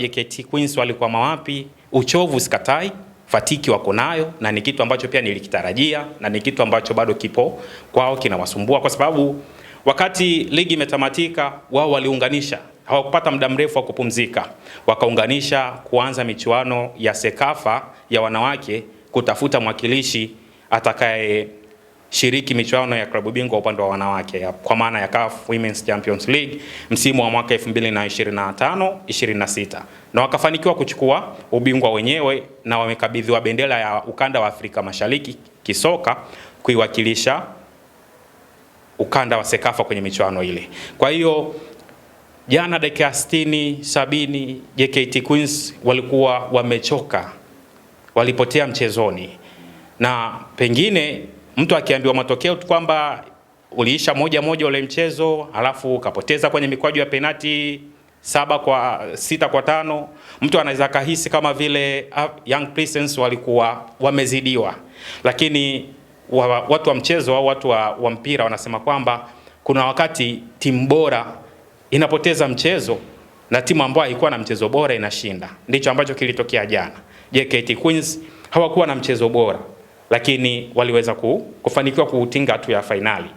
JKT Queens walikuwa mawapi? Uchovu sikatai, fatiki wako nayo, na ni kitu ambacho pia nilikitarajia, na ni kitu ambacho bado kipo kwao kinawasumbua, kwa sababu wakati ligi imetamatika wao waliunganisha, hawakupata muda mrefu wa kupumzika, wakaunganisha kuanza michuano ya Sekafa ya wanawake, kutafuta mwakilishi atakaye shiriki michuano ya klabu bingwa upande wa wanawake kwa maana ya CAF Women's Champions League msimu wa mwaka 2025-26, na wakafanikiwa kuchukua ubingwa wenyewe, na wamekabidhiwa bendera ya ukanda wa Afrika Mashariki kisoka kuiwakilisha ukanda wa Sekafa kwenye michuano ile. Kwa hiyo jana dakika 60-70 JKT Queens walikuwa wamechoka, walipotea mchezoni, na pengine mtu akiambiwa matokeo tu kwamba uliisha 1-1 ule mchezo alafu ukapoteza kwenye mikwaju ya penalti 6-5, mtu anaweza kahisi kama vile Young Princess walikuwa wamezidiwa. Lakini watu wa mchezo au watu wa mpira wanasema kwamba kuna wakati timu bora inapoteza mchezo na timu ambayo haikuwa na mchezo bora inashinda. Ndicho ambacho kilitokea jana. JKT Queens hawakuwa na mchezo bora, lakini waliweza kufanikiwa kuutinga hatua ya fainali.